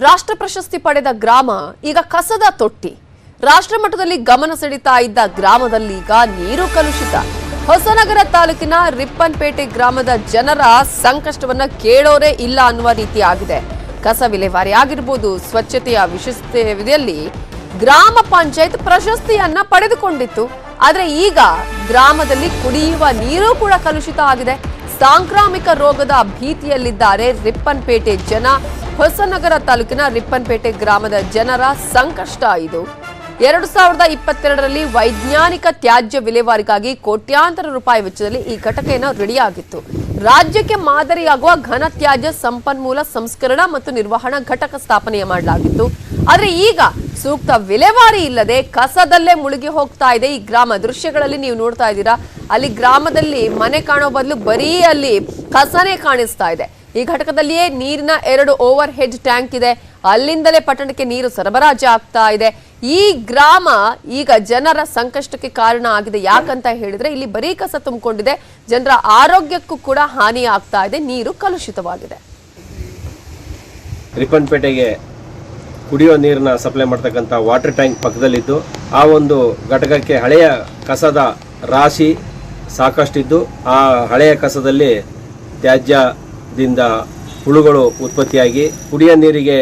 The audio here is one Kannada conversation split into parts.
ರಾಷ್ಟ್ರ ಪ್ರಶಸ್ತಿ ಪಡೆದ ಗ್ರಾಮ ಈಗ ಕಸದ ತೊಟ್ಟಿ. ರಾಷ್ಟ್ರ ಮಟ್ಟದಲ್ಲಿ ಗಮನ ಸೆಳೀತಾ ಇದ್ದ ಗ್ರಾಮದಲ್ಲಿ ಈಗ ನೀರು ಕಲುಷಿತ. ಹೊಸನಗರ ತಾಲೂಕಿನ ರಿಪ್ಪನ್ಪೇಟೆ ಗ್ರಾಮದ ಜನರ ಸಂಕಷ್ಟವನ್ನ ಕೇಳೋರೇ ಇಲ್ಲ ಅನ್ನುವ ರೀತಿ ಆಗಿದೆ. ಕಸ ವಿಲೇವಾರಿ ಆಗಿರಬಹುದು, ಸ್ವಚ್ಛತೆಯ ವಿಶಿಷ್ಟತೆಯಲ್ಲಿ ಗ್ರಾಮ ಪಂಚಾಯತ್ ಪ್ರಶಸ್ತಿಯನ್ನ ಪಡೆದುಕೊಂಡಿತ್ತು. ಆದ್ರೆ ಈಗ ಗ್ರಾಮದಲ್ಲಿ ಕುಡಿಯುವ ನೀರು ಕೂಡ ಕಲುಷಿತ ಆಗಿದೆ. ಸಾಂಕ್ರಾಮಿಕ ರೋಗದ ಭೀತಿಯಲ್ಲಿದ್ದಾರೆ ರಿಪ್ಪನ್ಪೇಟೆ ಜನ. ಹೊಸನಗರ ತಾಲೂಕಿನ ರಿಪ್ಪನ್ಪೇಟೆ ಗ್ರಾಮದ ಜನರ ಸಂಕಷ್ಟ ಇದು. 2022ರಲ್ಲಿ ವೈಜ್ಞಾನಿಕ ತ್ಯಾಜ್ಯ ವಿಲೇವಾರಿಗಾಗಿ ಕೋಟ್ಯಾಂತರ ರೂಪಾಯಿ ವೆಚ್ಚದಲ್ಲಿ ಈ ಘಟಕ ರೆಡಿಯಾಗಿತ್ತು. ರಾಜ್ಯಕ್ಕೆ ಮಾದರಿಯಾಗುವ ಘನ ತ್ಯಾಜ್ಯ ಸಂಪನ್ಮೂಲ ಸಂಸ್ಕರಣ ಮತ್ತು ನಿರ್ವಹಣಾ ಘಟಕ ಸ್ಥಾಪನೆ ಮಾಡಲಾಗಿತ್ತು. ಆದ್ರೆ ಈಗ ಸೂಕ್ತ ವಿಲೇವಾರಿ ಇಲ್ಲದೆ ಕಸದಲ್ಲೇ ಮುಳುಗಿ ಹೋಗ್ತಾ ಇದೆ ಈ ಗ್ರಾಮ. ದೃಶ್ಯಗಳಲ್ಲಿ ನೀವು ನೋಡ್ತಾ ಇದ್ದೀರಾ, ಅಲ್ಲಿ ಗ್ರಾಮದಲ್ಲಿ ಮನೆ ಕಾಣೋ ಬದಲು ಬರೀ ಅಲ್ಲಿ ಕಸನೇ ಕಾಣಿಸ್ತಾ ಇದೆ. ಈ ಘಟಕದಲ್ಲಿಯೇ ನೀರಿನ 2 ಓವರ್ ಹೆಡ್ ಟ್ಯಾಂಕ್ ಇದೆ. ಅಲ್ಲಿಂದಲೇ ಪಟ್ಟಣಕ್ಕೆ ನೀರು ಸರಬರಾಜು ಆಗ್ತಾ ಇದೆ. ಈ ಗ್ರಾಮ ಈಗ ಜನರ ಸಂಕಷ್ಟಕ್ಕೆ ಕಾರಣ ಆಗಿದೆ. ಯಾಕಂತ ಹೇಳಿದ್ರೆ ಇಲ್ಲಿ ಬರೀ ಕಸ ತುಂಬಿಕೊಂಡಿದೆ, ಜನರ ಆರೋಗ್ಯಕ್ಕೂ ಕೂಡ ಹಾನಿ ಆಗ್ತಾ ಇದೆ, ನೀರು ಕಲುಷಿತವಾಗಿದೆ. ರಿಪ್ಪನ್ಪೇಟೆಗೆ ಕುಡಿಯೋ ನೀರನ್ನ ಸಪ್ಲೈ ಮಾಡ್ತಕ್ಕಂಥ ವಾಟರ್ ಟ್ಯಾಂಕ್ ಪಕ್ಕದಲ್ಲಿದ್ದು, ಆ ಒಂದು ಘಟಕಕ್ಕೆ ಹಳೆಯ ಕಸದ ರಾಶಿ ಸಾಕಷ್ಟಿದ್ದು, ಆ ಹಳೆಯ ಕಸದಲ್ಲಿ ತ್ಯಾಜ್ಯದಿಂದ ಹುಳುಗಳು ಉತ್ಪತ್ತಿಯಾಗಿ ಕುಡಿಯೋ ನೀರಿಗೆ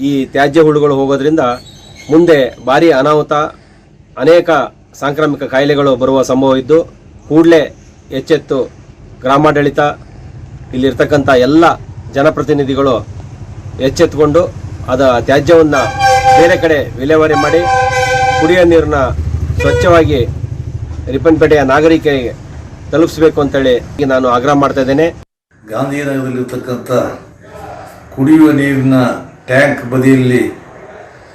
ಈ ತ್ಯಾಜ್ಯ ಹುಳುಗಳು ಹೋಗೋದ್ರಿಂದ ಮುಂದೆ ಭಾರಿ ಅನಾಹುತ, ಅನೇಕ ಸಾಂಕ್ರಾಮಿಕ ಕಾಯಿಲೆಗಳು ಬರುವ ಸಂಭವ ಇದ್ದು, ಕೂಡಲೇ ಎಚ್ಚೆತ್ತು ಗ್ರಾಮಾಡಳಿತ, ಇಲ್ಲಿರ್ತಕ್ಕಂಥ ಎಲ್ಲ ಜನಪ್ರತಿನಿಧಿಗಳು ಎಚ್ಚೆತ್ತುಕೊಂಡು ಅದ ತ್ಯಾಜ್ಯವನ್ನು ಬೇರೆ ಕಡೆ ವಿಲೇವಾರಿ ಮಾಡಿ ಕುಡಿಯೋ ನೀರನ್ನ ಸ್ವಚ್ಛವಾಗಿ ರಿಪ್ಪನ್ಪೇಟೆಯ ನಾಗರಿಕರಿಗೆ ತಲುಪಿಸಬೇಕು ಅಂತೇಳಿ ನಾನು ಆಗ್ರಹ ಮಾಡ್ತಾ ಇದ್ದೇನೆ. ಗಾಂಧಿನಗರದಲ್ಲಿರ್ತಕ್ಕಂಥ ಕುಡಿಯುವ ನೀರಿನ ಟ್ಯಾಂಕ್ ಬದಿಯಲ್ಲಿ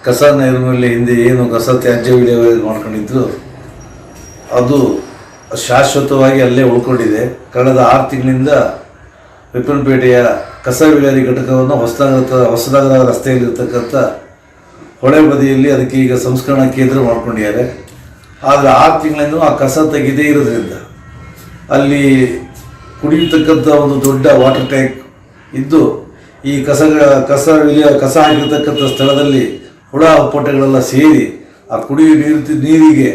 ಕಸ ನೀರಿನಲ್ಲಿ ಹಿಂದೆ ಏನು ಕಸ ತ್ಯಾಜ್ಯ ವಿಲೇವಾರಿ ಮಾಡ್ಕೊಂಡಿದ್ರು ಅದು ಶಾಶ್ವತವಾಗಿ ಅಲ್ಲೇ ಉಳ್ಕೊಂಡಿದೆ. ಕಳೆದ 6 ತಿಂಗಳಿಂದ ರಿಪ್ಪನ್ಪೇಟೆಯ ಕಸ ವಿಲೇವಾರಿ ಘಟಕವನ್ನು ಹೊಸನಗರ ರಸ್ತೆಯಲ್ಲಿರ್ತಕ್ಕಂಥ ಹೊಳೆ ಬದಿಯಲ್ಲಿ ಅದಕ್ಕೆ ಈಗ ಸಂಸ್ಕರಣಾ ಕೇಂದ್ರ ಮಾಡ್ಕೊಂಡಿದ್ದಾರೆ. ಆದರೆ 6 ತಿಂಗಳಿಂದ ಆ ಕಸ ತೆಗೆದೇ ಇರೋದ್ರಿಂದ ಅಲ್ಲಿ ಕುಡಿಯತಕ್ಕಂಥ ಒಂದು ದೊಡ್ಡ ವಾಟರ್ ಟ್ಯಾಂಕ್ ಇದ್ದು, ಈ ಕಸ ಹಾಕಿರ್ತಕ್ಕಂಥ ಸ್ಥಳದಲ್ಲಿ ಹುಳ ಹುಪ್ಪಟೆಗಳೆಲ್ಲ ಸೇರಿ ಆ ಕುಡಿಯುವ ನೀರಿಗೆ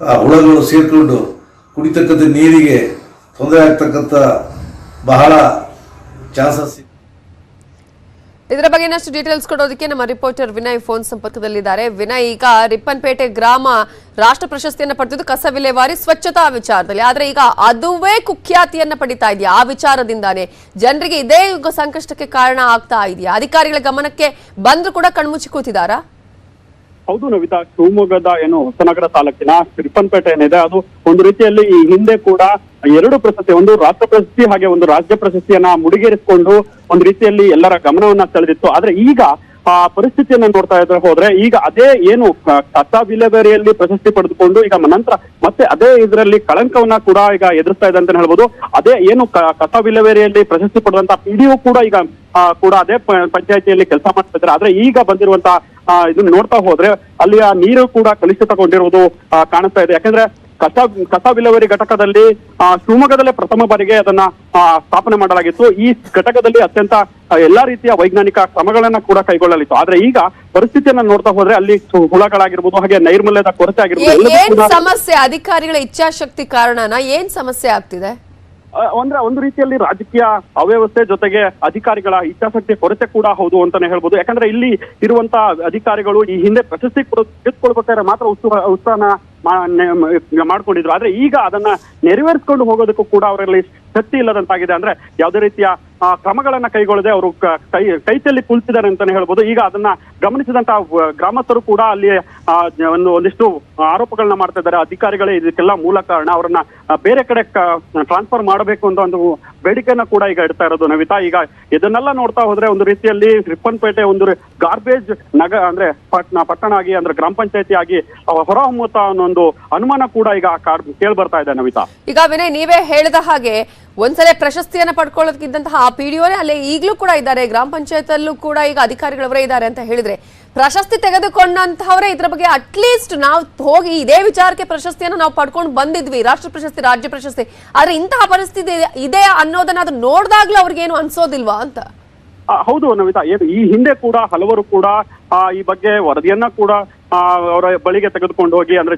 ಆ ಹುಳಗಳು ಸೇರಿಕೊಂಡು ಕುಡಿತಕ್ಕಂಥ ನೀರಿಗೆ ತೊಂದರೆ ಆಗ್ತಕ್ಕಂಥ ಬಹಳ ಚಾನ್ಸಸ್. ಇದರ ಬಗ್ಗೆ ಇನ್ನಷ್ಟು ಡೀಟೇಲ್ಸ್ ಕೊಡೋದಕ್ಕೆ ನಮ್ಮ ರಿಪೋರ್ಟರ್ ವಿನಯ್ ಫೋನ್ ಸಂಪರ್ಕದಲ್ಲಿದ್ದಾರೆ. ವಿನಯ್, ಈಗ ರಿಪ್ಪನ್ಪೇಟೆ ಗ್ರಾಮ ರಾಷ್ಟ್ರ ಪ್ರಶಸ್ತಿಯನ್ನು ಪಡೆದಿದ್ದು ಕಸ ವಿಲೇವಾರಿ ಸ್ವಚ್ಛತಾ ವಿಚಾರದಲ್ಲಿ. ಆದ್ರೆ ಈಗ ಅದುವೇ ಕುಖ್ಯಾತಿಯನ್ನ ಪಡಿತಾ ಇದೆಯಾ? ಆ ವಿಚಾರದಿಂದಾನೇ ಜನರಿಗೆ ಇದೇ ಸಂಕಷ್ಟಕ್ಕೆ ಕಾರಣ ಆಗ್ತಾ ಇದೆಯಾ? ಅಧಿಕಾರಿಗಳ ಗಮನಕ್ಕೆ ಬಂದ್ರು ಕೂಡ ಕಣ್ಮುಚ್ಚಿ ಕೂತಿದಾರಾ? ಹೌದು ನವಿತಾ, ಶಿವಮೊಗ್ಗದ ಹೊಸನಗರ ತಾಲೂಕಿನ ರಿಪ್ಪನ್ಪೇಟೆ ಏನಿದೆ ಅದು ಒಂದು ರೀತಿಯಲ್ಲಿ ಈ ಹಿಂದೆ ಕೂಡ 2 ಪ್ರಶಸ್ತಿ, ಒಂದು ರಾಷ್ಟ್ರ ಪ್ರಶಸ್ತಿ ಹಾಗೆ ಒಂದು ರಾಜ್ಯ ಪ್ರಶಸ್ತಿಯನ್ನ ಮುಡಿಗೇರಿಸಿಕೊಂಡು ಒಂದು ರೀತಿಯಲ್ಲಿ ಎಲ್ಲರ ಗಮನವನ್ನ ಸೆಳೆದಿತ್ತು. ಆದ್ರೆ ಈಗ ಆ ಪರಿಸ್ಥಿತಿಯನ್ನ ನೋಡ್ತಾ ಹೋದ್ರೆ ಈಗ ಅದೇ ಕಸ ವಿಲೇವಾರಿಯಲ್ಲಿ ಪ್ರಶಸ್ತಿ ಪಡೆದುಕೊಂಡು ಈಗ ನಂತರ ಮತ್ತೆ ಅದೇ ಇದರಲ್ಲಿ ಕಳಂಕವನ್ನ ಕೂಡ ಈಗ ಎದುರಿಸ್ತಾ ಇದೆ ಅಂತ ಹೇಳ್ಬೋದು. ಅದೇ ಕಸ ವಿಲೇವಾರಿಯಲ್ಲಿ ಪ್ರಶಸ್ತಿ ಪಡೆದಂತ ಪಿಡಿಒ ಕೂಡ ಈಗ ಕೂಡ ಅದೇ ಪಂಚಾಯತಿಯಲ್ಲಿ ಕೆಲಸ ಮಾಡ್ತಾ ಇದ್ದಾರೆ. ಆದ್ರೆ ಈಗ ಬಂದಿರುವಂತಹ ಇದನ್ನ ನೋಡ್ತಾ ಹೋದ್ರೆ ಅಲ್ಲಿಯ ನೀರು ಕೂಡ ಕಲುಷಿತಗೊಂಡಿರುವುದು ಕಾಣಿಸ್ತಾ ಇದೆ. ಯಾಕಂದ್ರೆ ಕಸ ವಿಲೇವಾರಿ ಘಟಕದಲ್ಲಿ ಶಿವಮೊಗ್ಗದಲ್ಲೇ ಪ್ರಥಮ ಬಾರಿಗೆ ಅದನ್ನ ಸ್ಥಾಪನೆ ಮಾಡಲಾಗಿತ್ತು. ಈ ಘಟಕದಲ್ಲಿ ಅತ್ಯಂತ ಎಲ್ಲಾ ರೀತಿಯ ವೈಜ್ಞಾನಿಕ ಕ್ರಮಗಳನ್ನ ಕೂಡ ಕೈಗೊಳ್ಳಲಿತ್ತು. ಆದ್ರೆ ಈಗ ಪರಿಸ್ಥಿತಿಯನ್ನ ನೋಡ್ತಾ ಹೋದ್ರೆ ಅಲ್ಲಿ ಹುಳಗಳಾಗಿರ್ಬೋದು, ಹಾಗೆ ನೈರ್ಮಲ್ಯದ ಕೊರತೆ ಆಗಿರ್ಬೋದು. ಸಮಸ್ಯೆ ಅಧಿಕಾರಿಗಳ ಇಚ್ಛಾಶಕ್ತಿ ಕಾರಣನ ಏನ್ ಸಮಸ್ಯೆ ಆಗ್ತಿದೆ? ಅಂದ್ರೆ ಒಂದು ರೀತಿಯಲ್ಲಿ ರಾಜಕೀಯ ಅವ್ಯವಸ್ಥೆ ಜೊತೆಗೆ ಅಧಿಕಾರಿಗಳ ಇಚ್ಛಾಶಕ್ತಿ ಕೊರತೆ ಕೂಡ ಹೌದು ಅಂತಾನೆ ಹೇಳ್ಬೋದು. ಯಾಕಂದ್ರೆ ಇಲ್ಲಿ ಇರುವಂತ ಅಧಿಕಾರಿಗಳು ಈ ಹಿಂದೆ ಪ್ರಶಸ್ತಿ ಗೆದ್ಕೊಳ್ಬೇಕಾದ್ರೆ ಮಾತ್ರ ಉತ್ಸಾಹ ಮಾಡ್ಕೊಂಡಿದ್ರು. ಆದ್ರೆ ಈಗ ಅದನ್ನ ನೆರವೇರಿಸಿಕೊಂಡು ಹೋಗೋದಕ್ಕೂ ಕೂಡ ಅವರಲ್ಲಿ ಶಕ್ತಿ ಇಲ್ಲದಂತಾಗಿದೆ. ಅಂದ್ರೆ ಯಾವುದೇ ರೀತಿಯ ಕ್ರಮಗಳನ್ನ ಕೈಗೊಳ್ಳದೆ ಅವರು ಕೈತಲ್ಲಿ ಕುಳಿತಿದ್ದಾರೆ ಅಂತಾನೆ ಹೇಳ್ಬೋದು. ಈಗ ಅದನ್ನ ಗಮನಿಸಿದಂತ ಗ್ರಾಮಸ್ಥರು ಕೂಡ ಅಲ್ಲಿ ಒಂದಿಷ್ಟು ಆರೋಪಗಳನ್ನ ಮಾಡ್ತಾ ಇದ್ದಾರೆ. ಅಧಿಕಾರಿಗಳೇ ಇದಕ್ಕೆಲ್ಲ ಮೂಲ ಕಾರಣ, ಅವರನ್ನ ಬೇರೆ ಕಡೆ ಟ್ರಾನ್ಸ್ಫರ್ ಮಾಡಬೇಕು ಅಂತ ಒಂದು ಬೇಡಿಕೆಯನ್ನ ಕೂಡ ಈಗ ಇಡ್ತಾ ಇರೋದು ನವಿತಾ. ಈಗ ಇದನ್ನೆಲ್ಲ ನೋಡ್ತಾ ಹೋದ್ರೆ ಒಂದು ರೀತಿಯಲ್ಲಿ ರಿಪ್ಪನ್ಪೇಟೆ ಒಂದು ಗಾರ್ಬೇಜ್ ಅಂದ್ರೆ ಪಟ್ಟಣ ಆಗಿ ಅಂದ್ರೆ ಗ್ರಾಮ ಪಂಚಾಯತಿ ಆಗಿ ಹೊರಹೊಮ್ಮುತ್ತಾ ಅನ್ನೋ ಒಂದು ಅನುಮಾನ ಕೂಡ ಈಗ ಕೇಳಿ ಬರ್ತಾ ಇದೆ ನವಿತಾ. ಈಗ ವಿನಯ್, ನೀವೇ ಹೇಳಿದ ಹಾಗೆ ಒಂದ್ಸಲ ಪ್ರಶಸ್ತಿಯನ್ನ ಪಡ್ಕೊಳ್ಳೋದಕ್ಕಿದ್ದಂತಹ ಆ ಪಿಡಿಒನೇ ಅಲ್ಲೇ ಈಗಲೂ ಕೂಡ ಇದ್ದಾರೆ, ಗ್ರಾಮ ಪಂಚಾಯತ್ ಅಲ್ಲೂ ಕೂಡ ಈಗ ಅಧಿಕಾರಿಗಳವರೇ ಇದ್ದಾರೆ ಅಂತ ಹೇಳಿದ್ರೆ, ಪ್ರಶಸ್ತಿ ತೆಗೆದುಕೊಂಡಂತಹವರೇ ಇದ್ರ ಬಗ್ಗೆ ಅಟ್ಲೀಸ್ಟ್ ನಾವು ಹೋಗಿ ಇದೇ ವಿಚಾರಕ್ಕೆ ಪ್ರಶಸ್ತಿಯನ್ನು ನಾವು ಪಡ್ಕೊಂಡು ಬಂದಿದ್ವಿ, ರಾಷ್ಟ್ರ ಪ್ರಶಸ್ತಿ, ರಾಜ್ಯ ಪ್ರಶಸ್ತಿ, ಆದ್ರೆ ಇಂತಹ ಪರಿಸ್ಥಿತಿ ಇದೆ ಅನ್ನೋದನ್ನ ಅದು ನೋಡಿದಾಗ್ಲೂ ಅವ್ರಿಗೇನು ಅನ್ಸೋದಿಲ್ವಾ ಅಂತ? ಹೌದು ನವಿತಾ, ಈ ಹಿಂದೆ ಕೂಡ ಹಲವರು ಕೂಡ ಈ ಬಗ್ಗೆ ವರದಿಯನ್ನ ಕೂಡ ಅವರ ಬಳಿಗೆ ತೆಗೆದುಕೊಂಡು ಹೋಗಿ, ಅಂದ್ರೆ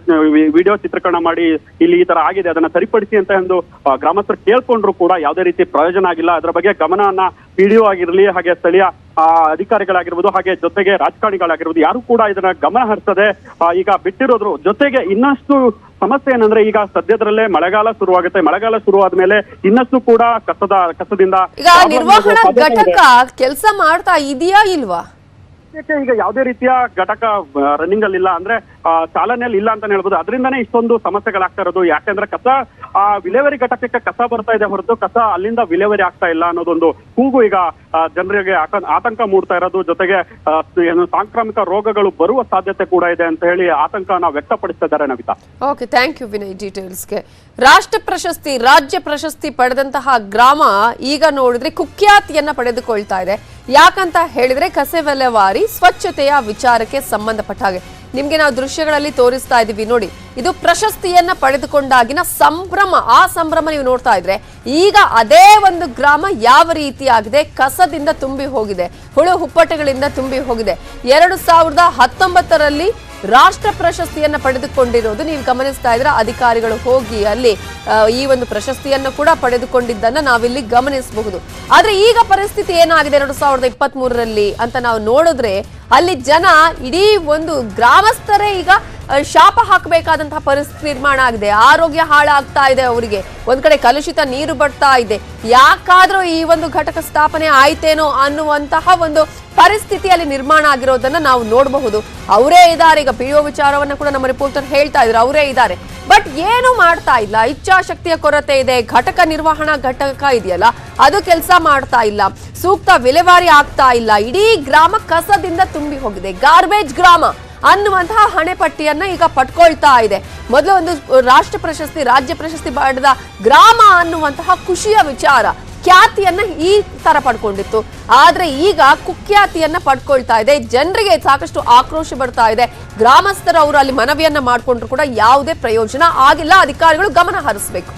ವಿಡಿಯೋ ಚಿತ್ರೀಕರಣ ಮಾಡಿ ಇಲ್ಲಿ ಈ ತರ ಆಗಿದೆ ಅದನ್ನ ಸರಿಪಡಿಸಿ ಅಂತ ಒಂದು ಗ್ರಾಮಸ್ಥರು ಕೇಳ್ಕೊಂಡ್ರು ಕೂಡ ಯಾವುದೇ ರೀತಿ ಪ್ರಯೋಜನ ಆಗಿಲ್ಲ. ಅದರ ಬಗ್ಗೆ ಗಮನವನ್ನ PDO ಆಗಿರ್ಲಿ, ಹಾಗೆ ಸ್ಥಳೀಯ ಅಧಿಕಾರಿಗಳಾಗಿರ್ಬೋದು, ಹಾಗೆ ಜೊತೆಗೆ ರಾಜಕಾರಣಿಗಳಾಗಿರ್ಬೋದು, ಯಾರು ಕೂಡ ಇದನ್ನ ಗಮನ ಹರಿಸದೆ ಈಗ ಬಿಟ್ಟಿರೋದ್ರ ಜೊತೆಗೆ ಇನ್ನಷ್ಟು ಸಮಸ್ಯೆ ಏನಂದ್ರೆ ಈಗ ಸದ್ಯದಲ್ಲೇ ಮಳೆಗಾಲ ಶುರುವಾಗುತ್ತೆ. ಮಳೆಗಾಲ ಶುರುವಾದ್ಮೇಲೆ ಇನ್ನಷ್ಟು ಕೂಡ ಕಸದಿಂದ ಈಗ ನಿರ್ವಹಣಾ ಘಟಕ ಕೆಲಸ ಮಾಡ್ತಾ ಇದೆಯಾ ಇಲ್ವಾ? ಈಗ ಯಾವುದೇ ರೀತಿಯ ಘಟಕ ರನ್ನಿಂಗ್ ಅಲ್ಲಿ ಇಲ್ಲ, ಅಂದ್ರೆ ಚಾಲನೆಯಲ್ಲಿ ಇಲ್ಲ ಅಂತ ಹೇಳ್ಬೋದು. ಅದರಿಂದಾನೇ ಇಷ್ಟೊಂದು ಸಮಸ್ಯೆಗಳಾಗ್ತಾ ಇರೋದು. ಯಾಕೆಂದ್ರೆ ಕಸ ವಿಲೇವಾರಿ ಘಟಕಕ್ಕೆ ಕಸ ಬರ್ತಾ ಇದೆ ಹೊರತು ಕಸ ಅಲ್ಲಿಂದ ವಿಲೇವಾರಿ ಆಗ್ತಾ ಇಲ್ಲ ಅನ್ನೋದೊಂದು ಕೂಗು ಈಗ ಜನರಿಗೆ ಆತಂಕ ಮೂಡ್ತಾ ಇರೋದು. ಜೊತೆಗೆ ಸಾಂಕ್ರಾಮಿಕ ರೋಗಗಳು ಬರುವ ಸಾಧ್ಯತೆ ಕೂಡ ಇದೆ ಅಂತ ಹೇಳಿ ಆತಂಕನ ವ್ಯಕ್ತಪಡಿಸ್ತಾ ಇದ್ದಾರೆ Navita. Okay, thank you Vinay ಡೀಟೇಲ್ಸ್ಗೆ. ರಾಷ್ಟ್ರ ಪ್ರಶಸ್ತಿ, ರಾಜ್ಯ ಪ್ರಶಸ್ತಿ ಪಡೆದಂತಹ ಗ್ರಾಮ ಈಗ ನೋಡಿದ್ರೆ ಕುಖ್ಯಾತಿಯನ್ನ ಪಡೆದುಕೊಳ್ತಾ ಇದೆ. ಯಾಕಂತ ಹೇಳಿದ್ರೆ ಕಸ ವಿಲೇವಾರಿ, ಸ್ವಚ್ಛತೆಯ ವಿಚಾರಕ್ಕೆ ಸಂಬಂಧಪಟ್ಟ ಹಾಗೆ ನಿಮ್ಗೆ ನಾವು ದೃಶ್ಯಗಳಲ್ಲಿ ತೋರಿಸ್ತಾ ಇದೀವಿ ನೋಡಿ. ಇದು ಪ್ರಶಸ್ತಿಯನ್ನ ಪಡೆದುಕೊಂಡಾಗಿನ ಸಂಭ್ರಮ. ಆ ಸಂಭ್ರಮ ನೀವು ನೋಡ್ತಾ ಇದ್ರೆ ಈಗ ಅದೇ ಒಂದು ಗ್ರಾಮ ಯಾವ ರೀತಿಯಾಗಿದೆ, ಕಸದಿಂದ ತುಂಬಿ ಹೋಗಿದೆ, ಹುಳು ಹುಪ್ಪಟೆಗಳಿಂದ ತುಂಬಿ ಹೋಗಿದೆ. 2019ರಲ್ಲಿ ರಾಷ್ಟ್ರ ಪ್ರಶಸ್ತಿಯನ್ನ ಪಡೆದುಕೊಂಡಿರೋದು ನೀವು ಗಮನಿಸ್ತಾ ಇದ್ರೆ, ಅಧಿಕಾರಿಗಳು ಹೋಗಿ ಅಲ್ಲಿ ಈ ಒಂದು ಪ್ರಶಸ್ತಿಯನ್ನು ಕೂಡ ಪಡೆದುಕೊಂಡಿದ್ದನ್ನ ನಾವಿಲ್ಲಿ ಗಮನಿಸಬಹುದು. ಆದ್ರೆ ಈಗ ಪರಿಸ್ಥಿತಿ ಏನಾಗಿದೆ 2023ರಲ್ಲಿ ಅಂತ ನಾವು ನೋಡಿದ್ರೆ, ಅಲ್ಲಿ ಜನ ಇಡೀ ಒಂದು ಗ್ರಾಮಸ್ಥರೇ ಈಗ ಶಾಪ ಹಾಕಬೇಕಾದಂತಹ ಪರಿಸ್ಥಿತಿ ನಿರ್ಮಾಣ ಆಗಿದೆ. ಆರೋಗ್ಯ ಹಾಳಾಗ್ತಾ ಇದೆ ಅವರಿಗೆ. ಒಂದ್ ಕಡೆ ಕಲುಷಿತ ನೀರು ಬರ್ತಾ ಇದೆ. ಯಾಕಾದ್ರೂ ಈ ಒಂದು ಘಟಕ ಸ್ಥಾಪನೆ ಆಯ್ತೇನೋ ಅನ್ನುವಂತಹ ಒಂದು ಪರಿಸ್ಥಿತಿಯಲ್ಲಿ ನಿರ್ಮಾಣ ಆಗಿರೋದನ್ನ ನಾವು ನೋಡಬಹುದು. ಅವರೇ ಇದ್ದಾರೆ ಈಗ. PO ವಿಚಾರವನ್ನ ಕೂಡ ನಮ್ಮ ರಿಪೋರ್ಟರ್ ಹೇಳ್ತಾ ಇದ್ರು, ಅವರೇ ಇದ್ದಾರೆ. ಬಟ್ ಏನು ಮಾಡ್ತಾ ಇಲ್ಲ. ಇಚ್ಛಾಶಕ್ತಿಯ ಕೊರತೆ ಇದೆ. ಘಟಕ ನಿರ್ವಹಣಾ ಘಟಕ ಇದೆಯಲ್ಲ, ಅದು ಕೆಲಸ ಮಾಡ್ತಾ ಇಲ್ಲ. ಸೂಕ್ತ ವಿಲೇವಾರಿ ಆಗ್ತಾ ಇಲ್ಲ. ಇಡೀ ಗ್ರಾಮ ಕಸದಿಂದ ತುಂಬಿ ಹೋಗಿದೆ. ಗಾರ್ಬೇಜ್ ಗ್ರಾಮ ಅನ್ನುವಂತಹ ಹಣೆಪಟ್ಟಿಯನ್ನ ಈಗ ಪಡ್ಕೊಳ್ತಾ ಇದೆ. ಮೊದಲು ಒಂದು ರಾಷ್ಟ್ರ ಪ್ರಶಸ್ತಿ, ರಾಜ್ಯ ಪ್ರಶಸ್ತಿ ಪಡೆದ ಗ್ರಾಮ ಅನ್ನುವಂತಹ ಖುಷಿಯ ವಿಚಾರ, ಖ್ಯಾತಿಯನ್ನ ಈ ತರ ಪಡ್ಕೊಂಡಿತ್ತು. ಆದ್ರೆ ಈಗ ಕುಖ್ಯಾತಿಯನ್ನ ಪಡ್ಕೊಳ್ತಾ ಇದೆ. ಜನರಿಗೆ ಸಾಕಷ್ಟು ಆಕ್ರೋಶ ಬರ್ತಾ ಇದೆ. ಗ್ರಾಮಸ್ಥರು ಅವರು ಅಲ್ಲಿ ಮನವಿಯನ್ನ ಮಾಡ್ಕೊಂಡ್ರು ಕೂಡ ಯಾವುದೇ ಪ್ರಯೋಜನ ಆಗಿಲ್ಲ. ಅಧಿಕಾರಿಗಳು ಗಮನ ಹರಿಸಬೇಕು.